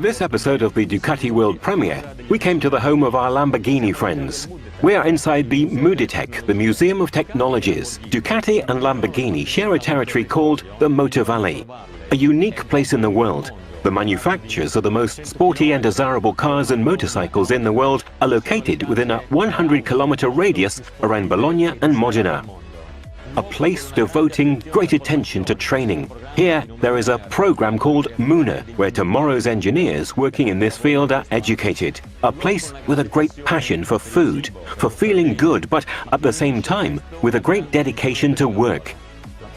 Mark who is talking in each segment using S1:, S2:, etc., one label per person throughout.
S1: For this episode of the Ducati World Premiere, we came to the home of our Lamborghini friends. We are inside the Muditec, the Museum of Technologies. Ducati and Lamborghini share a territory called the Motor Valley, a unique place in the world. The manufacturers of the most sporty and desirable cars and motorcycles in the world are located within a 100-kilometer radius around Bologna and Modena. A place devoting great attention to training. Here, there is a program called Muna, where tomorrow's engineers working in this field are educated. A place with a great passion for food, for feeling good, but at the same time, with a great dedication to work.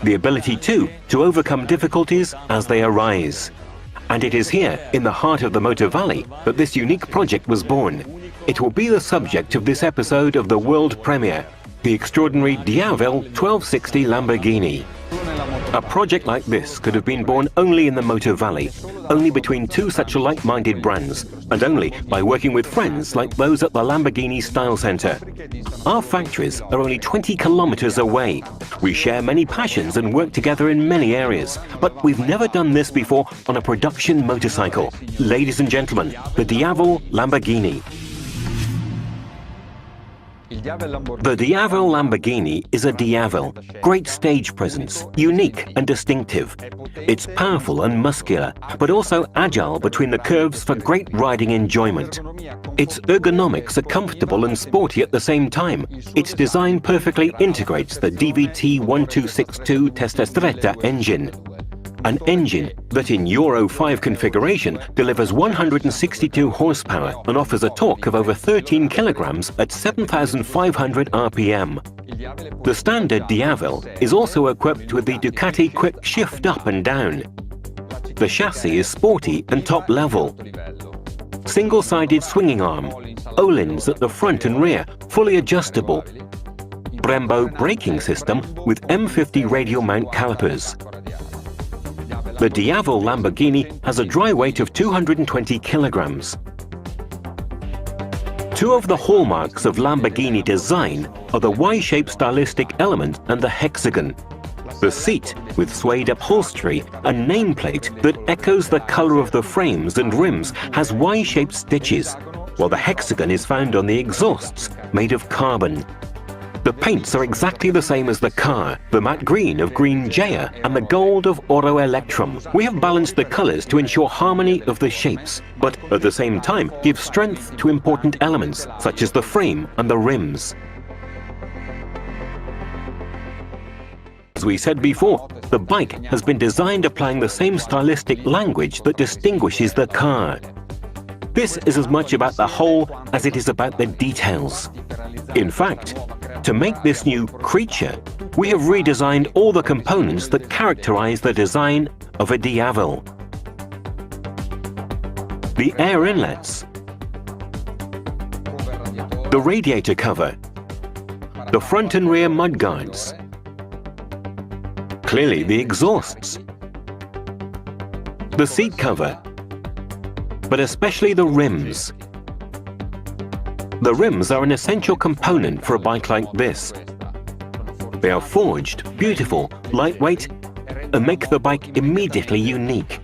S1: The ability, too, to overcome difficulties as they arise. And it is here, in the heart of the Motor Valley, that this unique project was born. It will be the subject of this episode of the world premiere, the extraordinary Diavel 1260 Lamborghini. A project like this could have been born only in the Motor Valley, only between two such like-minded brands, and only by working with friends like those at the Lamborghini Style Center. Our factories are only 20 kilometers away. We share many passions and work together in many areas, but we've never done this before on a production motorcycle. Ladies and gentlemen, the Diavel Lamborghini. The Diavel Lamborghini is a Diavel, great stage presence, unique and distinctive. It's powerful and muscular, but also agile between the curves for great riding enjoyment. Its ergonomics are comfortable and sporty at the same time. Its design perfectly integrates the DVT 1262 Testastretta engine. An engine that in Euro 5 configuration delivers 162 horsepower and offers a torque of over 13 kilograms at 7,500 RPM. The standard Diavel is also equipped with the Ducati quick shift up and down. The chassis is sporty and top level. Single-sided swinging arm, O-lins at the front and rear, fully adjustable. Brembo braking system with M50 radial mount calipers. The Diavel Lamborghini has a dry weight of 220 kilograms. Two of the hallmarks of Lamborghini design are the Y-shaped stylistic element and the hexagon. The seat, with suede upholstery, a nameplate that echoes the color of the frames and rims, has Y-shaped stitches, while the hexagon is found on the exhausts, made of carbon. The paints are exactly the same as the car, the matte green of Green Jaya and the gold of Oro Electrum. We have balanced the colors to ensure harmony of the shapes, but at the same time give strength to important elements such as the frame and the rims. As we said before, the bike has been designed applying the same stylistic language that distinguishes the car. This is as much about the whole as it is about the details. In fact, to make this new creature, we have redesigned all the components that characterize the design of a Diavel. The air inlets, the radiator cover, the front and rear mudguards, clearly the exhausts, the seat cover, but especially the rims. The rims are an essential component for a bike like this. They are forged, beautiful, lightweight, and make the bike immediately unique.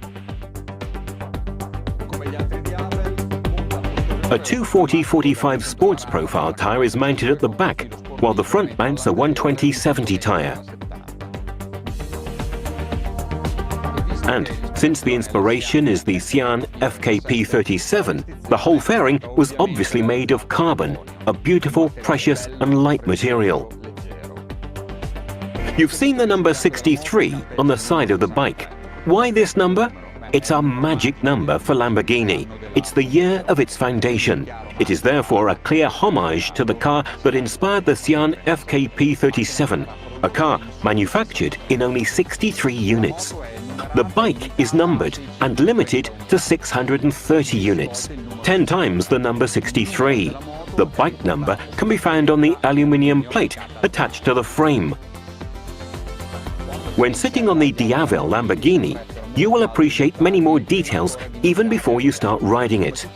S1: A 240/45 sports profile tire is mounted at the back, while the front mounts a 120/70 tire. And since the inspiration is the Sian FKP37, the whole fairing was obviously made of carbon, a beautiful, precious and light material. You've seen the number 63 on the side of the bike. Why this number? It's a magic number for Lamborghini. It's the year of its foundation. It is therefore a clear homage to the car that inspired the Sian FKP37, a car manufactured in only 63 units. The bike is numbered and limited to 630 units, 10 times the number 63. The bike number can be found on the aluminium plate attached to the frame. When sitting on the Diavel Lamborghini, you will appreciate many more details even before you start riding it.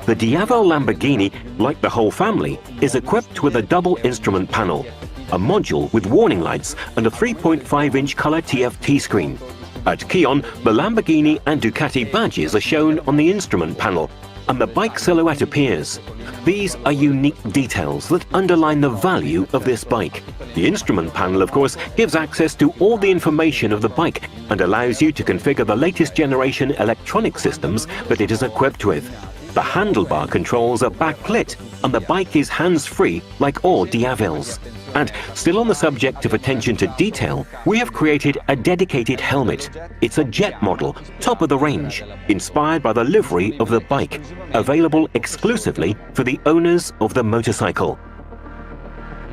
S1: The Diavel Lamborghini, like the whole family, is equipped with a double instrument panel, a module with warning lights and a 3.5-inch color TFT screen. At Kion, the Lamborghini and Ducati badges are shown on the instrument panel, and the bike silhouette appears. These are unique details that underline the value of this bike. The instrument panel, of course, gives access to all the information of the bike and allows you to configure the latest generation electronic systems that it is equipped with. The handlebar controls are backlit, and the bike is hands-free like all Diavels. And still on the subject of attention to detail, we have created a dedicated helmet. It's a jet model, top of the range, inspired by the livery of the bike, available exclusively for the owners of the motorcycle.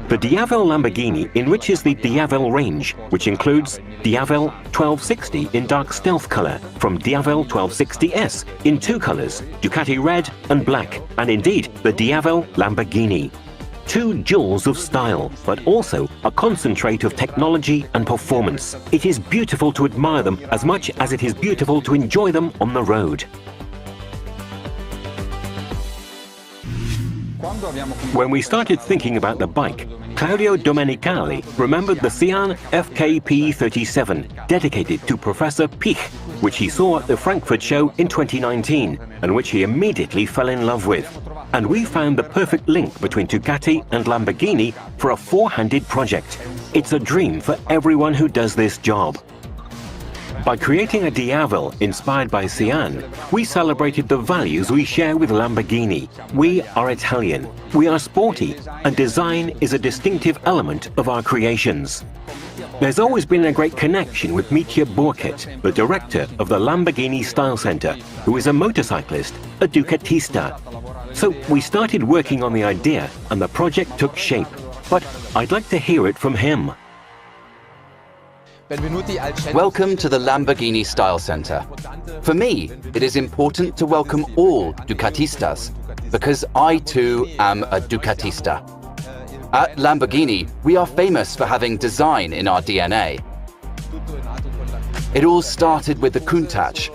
S1: The Diavel Lamborghini enriches the Diavel range, which includes Diavel 1260 in dark stealth color, from Diavel 1260S in two colors, Ducati red and black, and indeed the Diavel Lamborghini. Two jewels of style, but also a concentrate of technology and performance. It is beautiful to admire them as much as it is beautiful to enjoy them on the road. When we started thinking about the bike, Claudio Domenicali remembered the Sian FKP37, dedicated to Professor Pich, which he saw at the Frankfurt show in 2019, and which he immediately fell in love with. And we found the perfect link between Ducati and Lamborghini for a four-handed project. It's a dream for everyone who does this job. By creating a Diavel inspired by Sian, we celebrated the values we share with Lamborghini. We are Italian, we are sporty, and design is a distinctive element of our creations. There's always been a great connection with Mitja Burkert, the director of the Lamborghini Style Center, who is a motorcyclist, a Ducatista. So we started working on the idea and the project took shape. But I'd like to hear it from him.
S2: Welcome to the Lamborghini Style Center. For me, it is important to welcome all Ducatistas, because I too am a Ducatista. At Lamborghini, we are famous for having design in our DNA. It all started with the Countach.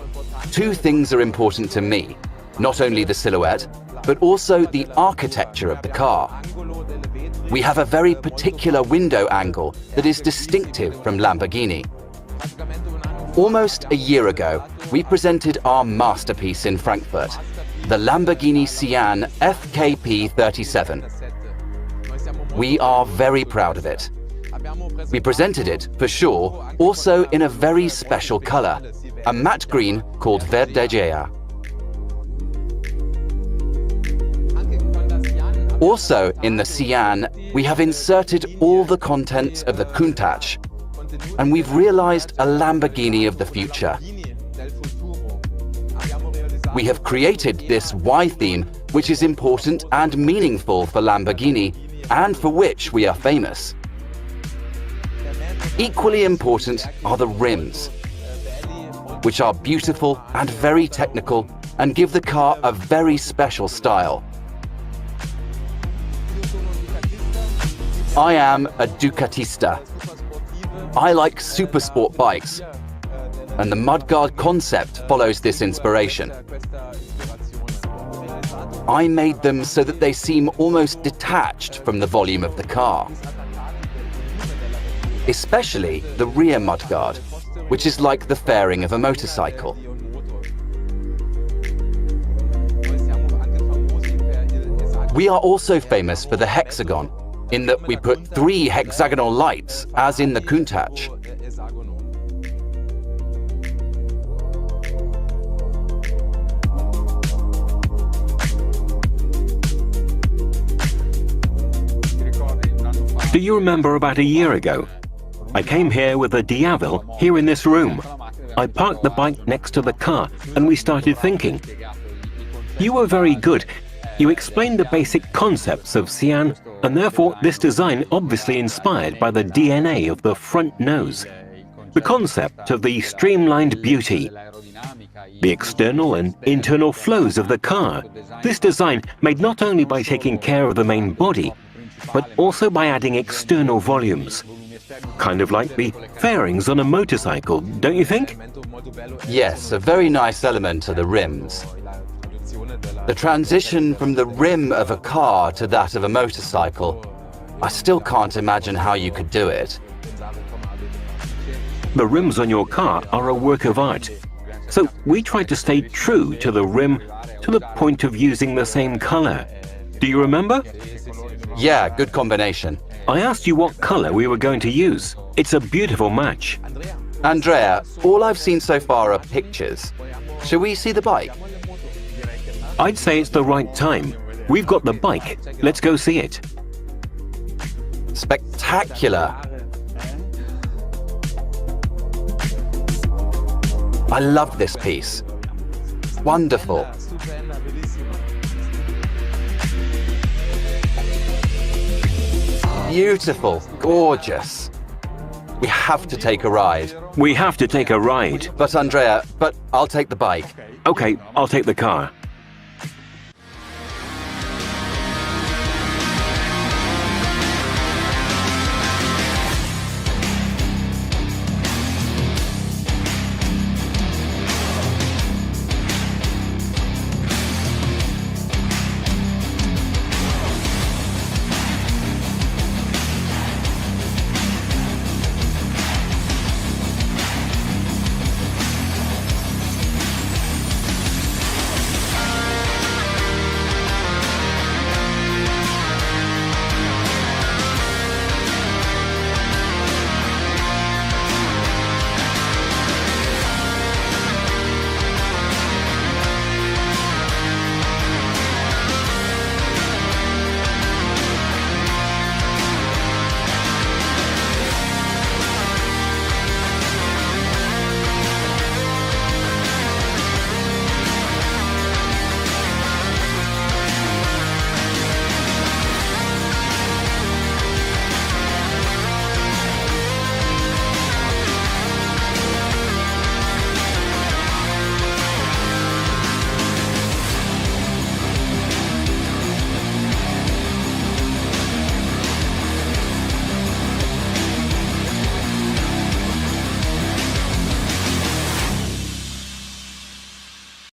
S2: Two things are important to me, not only the silhouette, but also the architecture of the car. We have a very particular window angle that is distinctive from Lamborghini. Almost a year ago, we presented our masterpiece in Frankfurt, the Lamborghini Sian FKP37. We are very proud of it. We presented it, for sure, also in a very special color, a matte green called Verdegea. Also in the Sian, we have inserted all the contents of the Countach, and we've realized a Lamborghini of the future. We have created this Y theme, which is important and meaningful for Lamborghini, and for which we are famous. Equally important are the rims, which are beautiful and very technical and give the car a very special style. I am a Ducatista. I like supersport bikes, and the mudguard concept follows this inspiration. I made them so that they seem almost detached from the volume of the car. Especially the rear mudguard, which is like the fairing of a motorcycle. We are also famous for the hexagon, in that we put 3 hexagonal lights, as in the Countach.
S1: Do you remember about a year ago? I came here with a Diavel here in this room. I parked the bike next to the car and we started thinking. You were very good. You explained the basic concepts of Sian, and therefore this design obviously inspired by the DNA of the front nose. The concept of the streamlined beauty, the external and internal flows of the car. This design made not only by taking care of the main body, but also by adding external volumes. Kind of like the fairings on a motorcycle, don't you think?
S2: Yes, a very nice element are the rims. The transition from the rim of a car to that of a motorcycle, I still can't imagine how you could do it.
S1: The rims on your car are a work of art. So we tried to stay true to the rim to the point of using the same color. Do you remember?
S2: Yeah, good combination.
S1: I asked you what color we were going to use. It's a beautiful match.
S2: Andrea, all I've seen so far are pictures. Shall we see the bike?
S1: I'd say it's the right time. We've got the bike. Let's go see it.
S2: Spectacular. I love this piece. Wonderful. Beautiful, gorgeous. We have to take a ride.
S1: We have to take a ride.
S2: But Andrea, I'll take the bike.
S1: Okay, I'll take the car.